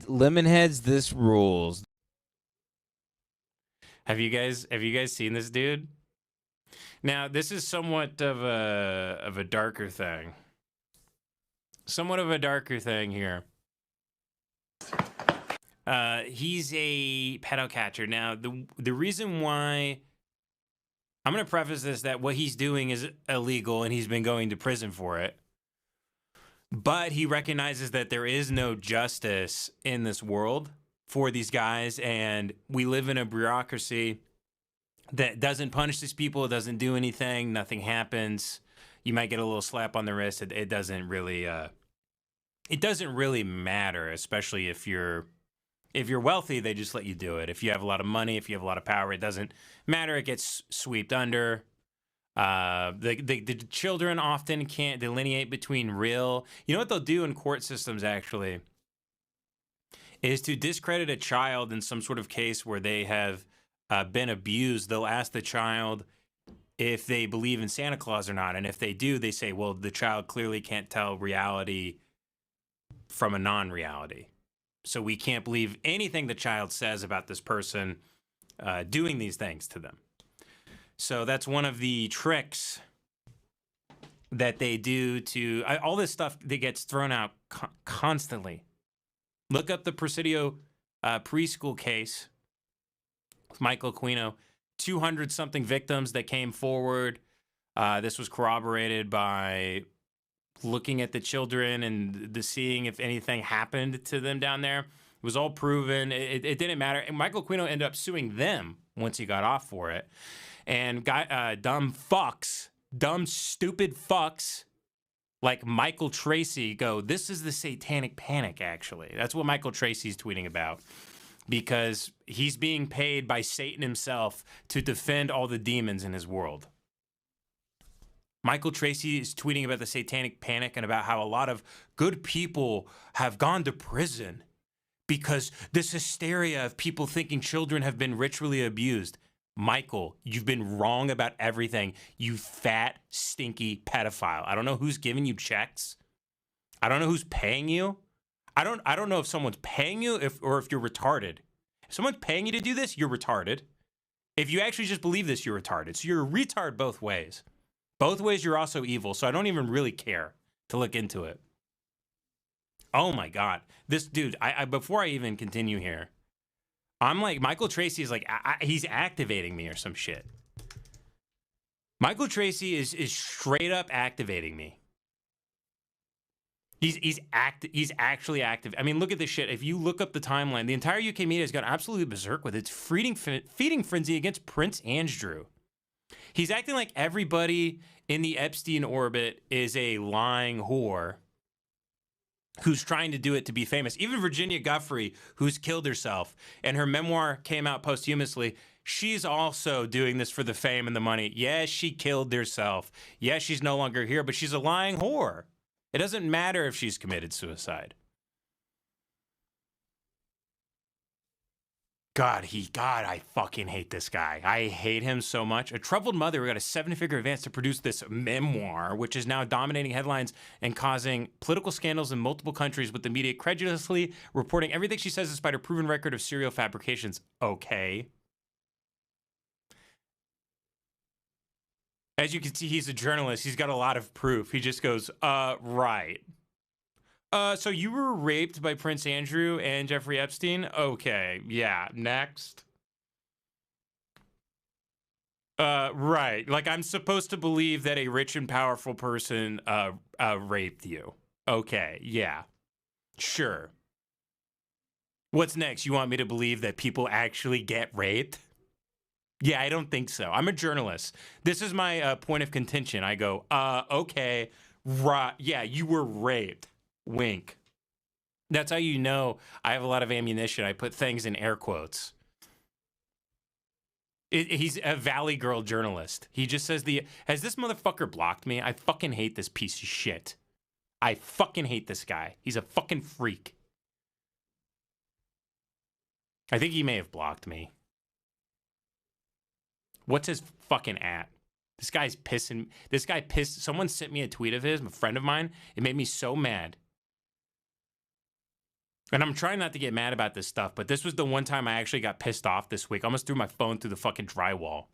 Lemonheads, this rules. Have you guys seen this dude? Now, this is somewhat of a darker thing. Somewhat of a darker thing here. He's a pedo catcher. Now, the reason why I'm going to preface this that what he's doing is illegal and he's been going to prison for it. But he recognizes that there is no justice in this world for these guys, and we live in a bureaucracy that doesn't punish these people. It doesn't do anything. Nothing happens. You might get a little slap on the wrist. It doesn't really matter, especially if you're wealthy. They just let you do it. If you have a lot of money, if you have a lot of power, it doesn't matter. It gets swept under. The children often can't delineate between real. You know what they'll do in court systems actually is to discredit a child in some sort of case where they have been abused. They'll ask the child if they believe in Santa Claus or not, and if they do, they say, well, the child clearly can't tell reality from a non-reality, so we can't believe anything the child says about this person doing these things to them. So that's one of the tricks that they do to all this stuff that gets thrown out constantly. Look up the Presidio preschool case with Michael Aquino. 200-something victims that came forward. This was corroborated by looking at the children and seeing if anything happened to them down there. It was all proven. It didn't matter. And Michael Aquino ended up suing them once he got off for it. And dumb stupid fucks like Michael Tracy go, this is the satanic panic, actually. That's what Michael Tracy's tweeting about, because he's being paid by Satan himself to defend all the demons in his world. Michael Tracy is tweeting about the satanic panic and about how a lot of good people have gone to prison because this hysteria of people thinking children have been ritually abused. Michael, you've been wrong about everything, you fat, stinky pedophile. I don't know who's giving you checks. I don't know who's paying you. I don't know if someone's paying you or if you're retarded. If someone's paying you to do this, you're retarded. If you actually just believe this, you're retarded. So you're a retard both ways. Both ways you're also evil, so I don't even really care to look into it. Oh my God. This dude, before I even continue here, I'm like, Michael Tracy is like, he's activating me or some shit. Michael Tracy is straight up activating me. He's actually active. I mean, look at this shit. If you look up the timeline, the entire UK media has gone absolutely berserk with its feeding frenzy against Prince Andrew. He's acting like everybody in the Epstein orbit is a lying whore who's trying to do it to be famous. Even Virginia Giuffre, who's killed herself, and her memoir came out posthumously, she's also doing this for the fame and the money. Yes, she killed herself. Yes, she's no longer here, but she's a lying whore. It doesn't matter if she's committed suicide. God, I fucking hate this guy. I hate him so much. A troubled mother who got a 7-figure advance to produce this memoir, which is now dominating headlines and causing political scandals in multiple countries, with the media credulously reporting everything she says despite her proven record of serial fabrications. Okay. As you can see, he's a journalist. He's got a lot of proof. He just goes, right. So you were raped by Prince Andrew and Jeffrey Epstein? Okay, yeah, next. Right. Like, I'm supposed to believe that a rich and powerful person raped you. Okay, yeah. Sure. What's next? You want me to believe that people actually get raped? Yeah, I don't think so. I'm a journalist. This is my point of contention. I go, okay, right. Yeah, you were raped. Wink. That's how you know I have a lot of ammunition. I put things in air quotes. He's a Valley Girl journalist. He just says has this motherfucker blocked me? I fucking hate this piece of shit. I fucking hate this guy. He's a fucking freak. I think he may have blocked me. What's his fucking at? This guy's pissing. This guy pissed. Someone sent me a tweet of his, a friend of mine. It made me so mad. And I'm trying not to get mad about this stuff, but this was the one time I actually got pissed off this week. I almost threw my phone through the fucking drywall.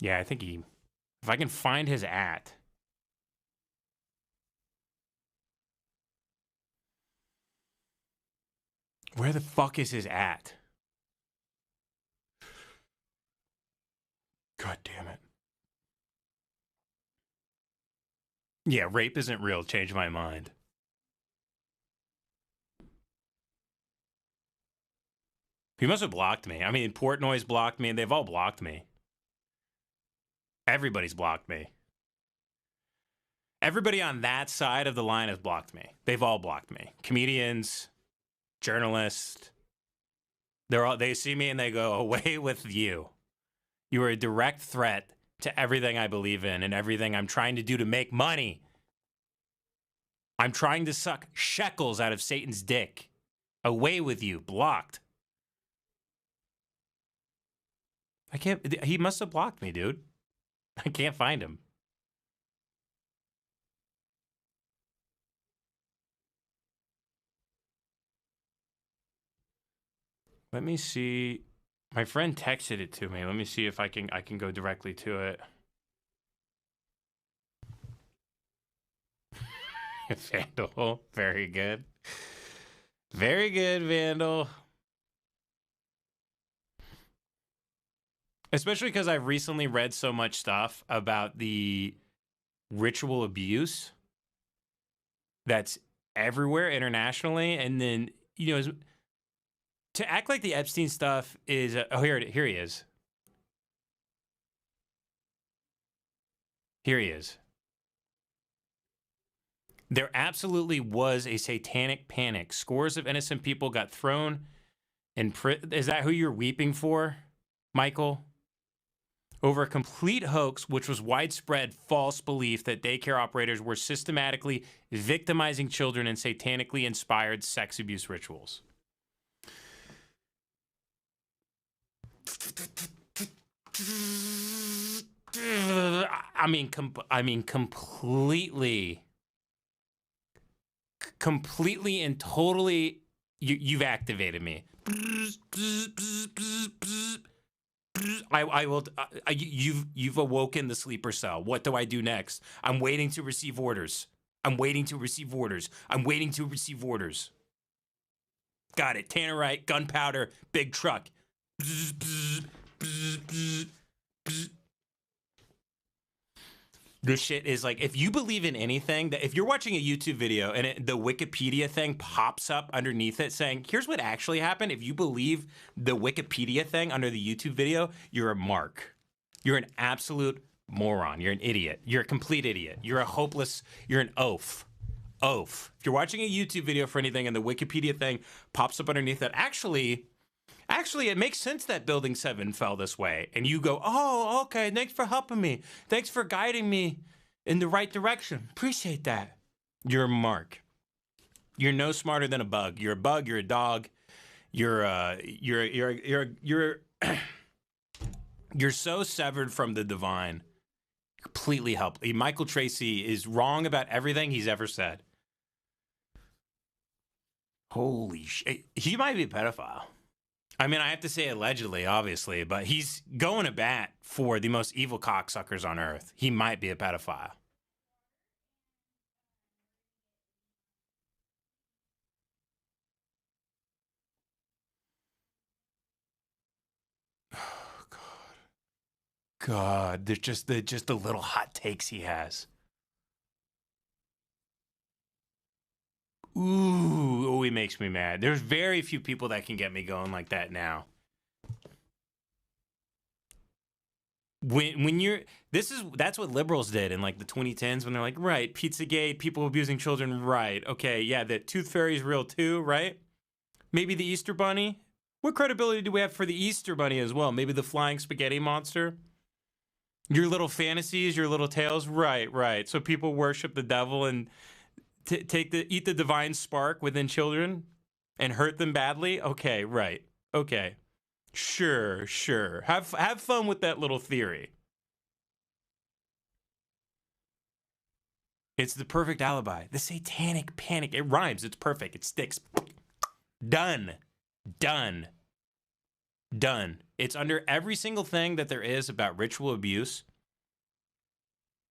Yeah, I think if I can find his at. Where the fuck is his at? God damn it. Yeah, rape isn't real. Changed my mind. He must have blocked me. I mean, Portnoy's blocked me, and they've all blocked me. Everybody's blocked me. Everybody on that side of the line has blocked me. They've all blocked me. Comedians, journalists. They see me and they go, away with you. You are a direct threat to everything I believe in and everything I'm trying to do to make money. I'm trying to suck shekels out of Satan's dick. Away with you. Blocked. I can't. He must have blocked me, dude. I can't find him. Let me see. My friend texted it to me. Let me see if I can go directly to it. Vandal. Very good. Very good, Vandal. Especially because I've recently read so much stuff about the ritual abuse that's everywhere internationally. And then, you know, to act like the Epstein stuff is... here he is. Here he is. There absolutely was a satanic panic. Scores of innocent people got thrown in prison. Is that who you're weeping for, Michael? Over a complete hoax, which was widespread false belief that daycare operators were systematically victimizing children in satanically inspired sex abuse rituals. I mean, completely and totally, you've activated me. I will. You've awoken the sleeper cell. What do I do next? I'm waiting to receive orders. I'm waiting to receive orders. I'm waiting to receive orders. Got it. Tannerite, gunpowder, big truck. This shit is like, if you believe in anything, that if you're watching a YouTube video and the Wikipedia thing pops up underneath it saying, here's what actually happened. If you believe the Wikipedia thing under the YouTube video, you're a mark. You're an absolute moron. You're an idiot. You're a complete idiot. You're a hopeless, you're an oaf. Oaf. If you're watching a YouTube video for anything and the Wikipedia thing pops up underneath it, actually, it makes sense that Building 7 fell this way. And you go, oh, okay, thanks for helping me. Thanks for guiding me in the right direction. Appreciate that. You're a mark. You're no smarter than a bug. You're a bug, you're a dog. You're so severed from the divine. Completely helpless. Michael Tracy is wrong about everything he's ever said. Holy shit. He might be a pedophile. I mean, I have to say allegedly, obviously, but he's going to bat for the most evil cocksuckers on earth. He might be a pedophile. Oh, God, there's just the little hot takes he has. Ooh, he makes me mad. There's very few people that can get me going like that now. When you're that's what liberals did in like the 2010s when they're like, right, Pizzagate, people abusing children, right? Okay, yeah, the Tooth Fairy's real too, right? Maybe the Easter Bunny. What credibility do we have for the Easter Bunny as well? Maybe the flying spaghetti monster. Your little fantasies, your little tales, right. So people worship the devil and eat the divine spark within children and hurt them badly. Okay, right. Okay. Sure. Have fun with that little theory. It's the perfect alibi. The satanic panic. It rhymes. It's perfect. It sticks. Done. Done. Done. It's under every single thing that there is about ritual abuse.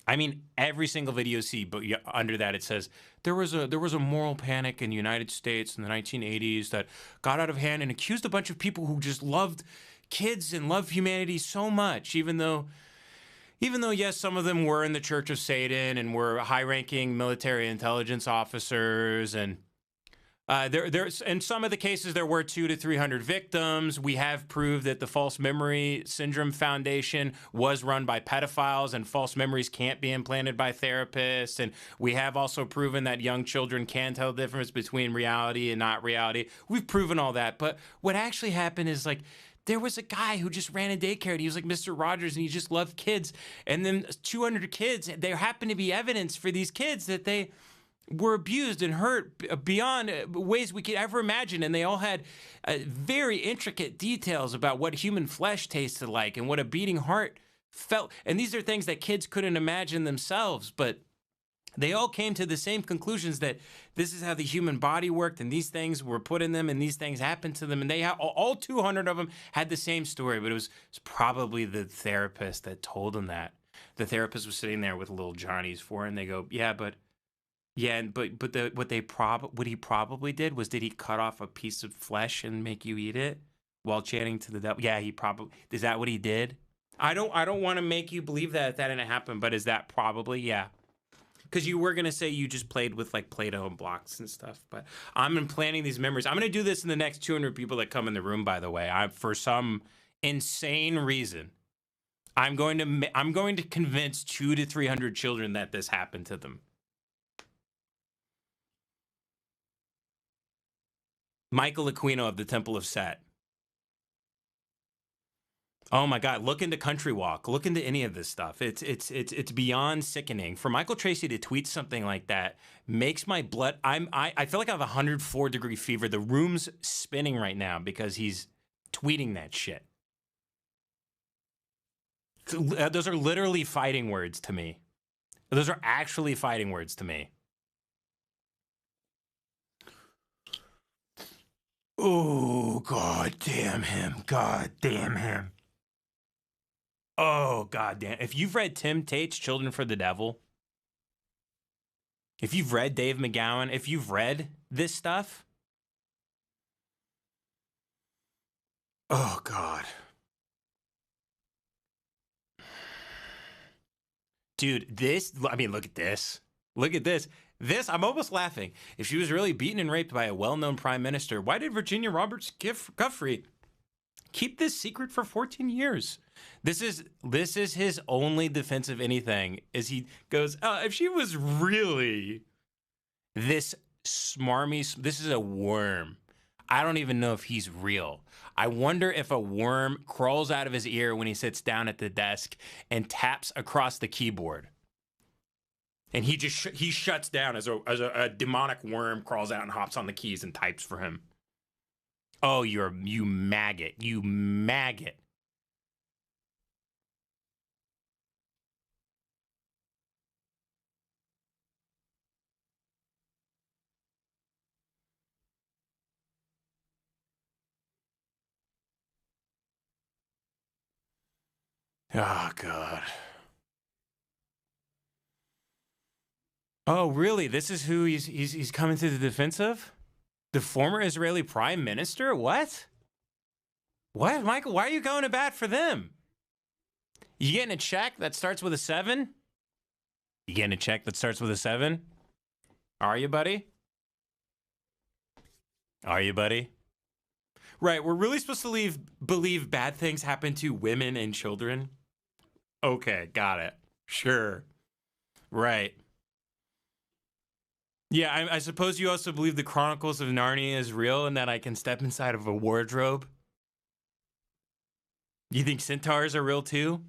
I mean, every single video you see, but under that it says there was a moral panic in the United States in the 1980s that got out of hand and accused a bunch of people who just loved kids and loved humanity so much, even though yes, some of them were in the Church of Satan and were high-ranking military intelligence officers, and there's in some of the cases there were 200 to 300 victims. We have proved that the False Memory Syndrome Foundation was run by pedophiles, and false memories can't be implanted by therapists. And we have also proven that young children can tell the difference between reality and not reality. We've proven all that. But what actually happened is, like, there was a guy who just ran a daycare, and he was like Mr. Rogers, and he just loved kids. And then 200 kids, there happened to be evidence for these kids that they were abused and hurt beyond ways we could ever imagine. And they all had very intricate details about what human flesh tasted like and what a beating heart felt. And these are things that kids couldn't imagine themselves, but they all came to the same conclusions, that this is how the human body worked, and these things were put in them, and these things happened to them. And they all 200 of them had the same story, but it was probably the therapist that told them that. The therapist was sitting there with little Johnny's for, and they go, what he probably did was, did he cut off a piece of flesh and make you eat it while chanting to the devil? Yeah, he probably, is that what he did? I don't want to make you believe that didn't happen, but is that probably? Yeah. Because you were going to say you just played with like Play-Doh and blocks and stuff, but I'm implanting these memories. I'm going to do this in the next 200 people that come in the room, by the way. For some insane reason, I'm going to convince 200 to 300 children that this happened to them. Michael Aquino of the Temple of Set. Oh my God, look into Country Walk. Look into any of this stuff. It's beyond sickening. For Michael Tracy to tweet something like that makes my blood, I feel like I have 104-degree fever. The room's spinning right now because he's tweeting that shit. Those are literally fighting words to me. Those are actually fighting words to me. Oh, God damn him. God damn him. Oh, God damn. If you've read Tim Tate's Children for the Devil, if you've read Dave McGowan, if you've read this stuff, oh, God. Dude, look at this. Look at this. I'm almost laughing. If she was really beaten and raped by a well-known prime minister, why did Virginia Roberts Giuffre keep this secret for 14 years? This is his only defense of anything, is he goes, if she was really this smarmy, this is a worm. I don't even know if he's real. I wonder if a worm crawls out of his ear when he sits down at the desk and taps across the keyboard. And he just he shuts down as a demonic worm crawls out and hops on the keys and types for him. Oh, you maggot. You maggot. Oh, God. Oh, really? This is who he's coming to the defense of? The former Israeli prime minister? What? What, Michael? Why are you going to bat for them? You getting a check that starts with a 7? You getting a check that starts with a 7? Are you, buddy? Are you, buddy? Right, we're really supposed to believe bad things happen to women and children? Okay, got it. Sure. Right. Yeah, I suppose you also believe the Chronicles of Narnia is real and that I can step inside of a wardrobe? You think centaurs are real too?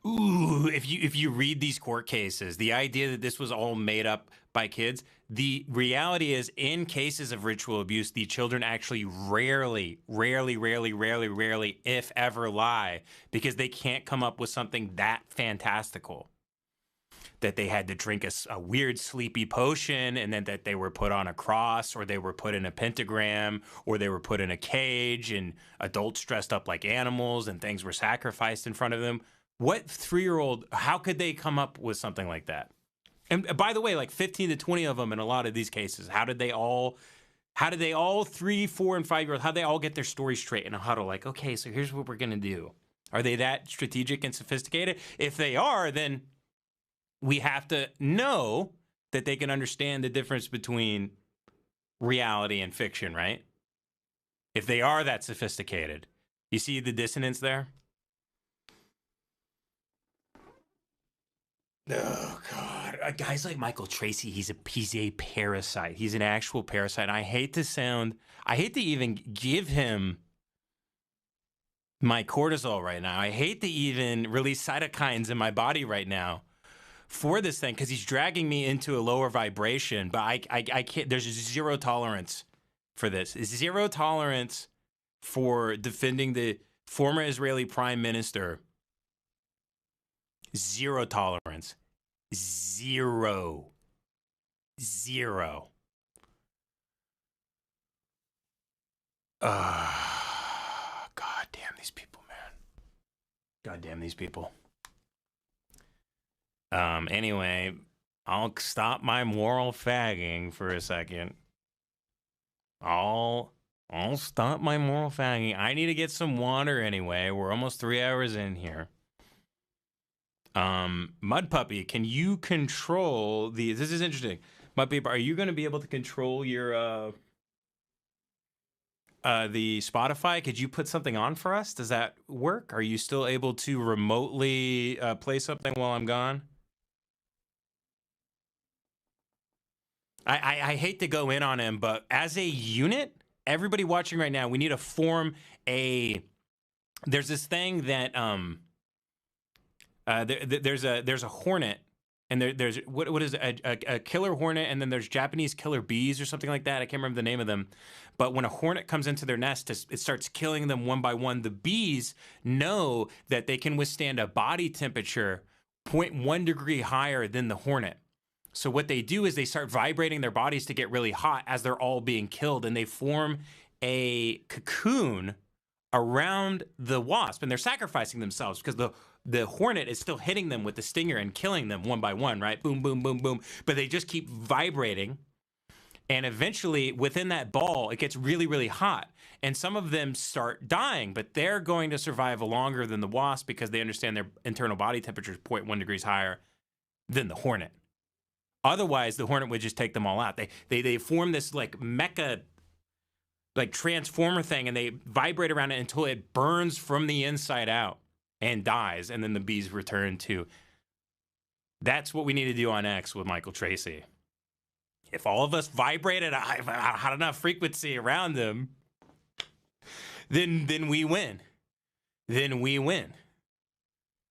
Ooh, if you read these court cases, the idea that this was all made up by kids. The reality is, in cases of ritual abuse, the children actually rarely, if ever, lie because they can't come up with something that fantastical. That they had to drink a weird sleepy potion, and then that they were put on a cross, or they were put in a pentagram, or they were put in a cage, and adults dressed up like animals, and things were sacrificed in front of them. What 3-year-old, how could they come up with something like that? And by the way, like 15 to 20 of them in a lot of these cases, how did they all 3, 4, and 5-year-olds, how'd they all get their story straight in a huddle? Like, okay, so here's what we're going to do. Are they that strategic and sophisticated? If they are, then we have to know that they can understand the difference between reality and fiction, right? If they are that sophisticated. You see the dissonance there? Oh, God. Guys like Michael Tracy, he's a parasite. He's an actual parasite. I hate to even give him my cortisol right now. I hate to even release cytokines in my body right now for this thing, because he's dragging me into a lower vibration. But I can't. There's zero tolerance for this. Zero tolerance for defending the former Israeli prime minister. Zero tolerance. Zero. God damn these people, man. God damn these people. Anyway, I'll stop my moral fagging for a second. I'll stop my moral fagging. I need to get some water anyway. We're almost 3 hours in here. Mud Puppy, can you control this is interesting. Mud Puppy, are you going to be able to control your the Spotify? Could you put something on for us? Does that work? Are you still able to remotely play something while I'm gone? I hate to go in on him, but as a unit, everybody watching right now, we need to form there's this thing that there's a hornet, and there's what is it, a killer hornet, and then there's Japanese killer bees or something like that. I can't remember the name of them. But when a hornet comes into their nest, it starts killing them one by one. The bees know that they can withstand a body temperature 0.1 degree higher than the hornet. So what they do is they start vibrating their bodies to get really hot as they're all being killed, and they form a cocoon around the wasp, and they're sacrificing themselves because the hornet is still hitting them with the stinger and killing them one by one, right? Boom, boom, boom, boom. But they just keep vibrating, and eventually within that ball, it gets really, really hot, and some of them start dying, but they're going to survive longer than the wasp because they understand their internal body temperature is 0.1 degrees higher than the hornet. Otherwise, the hornet would just take them all out. They form this like mecha, like transformer thing, and they vibrate around it until it burns from the inside out and dies, and then the bees return to. That's what we need to do on X with Michael Tracy. If all of us vibrate at a high enough frequency around them, then we win. Then we win.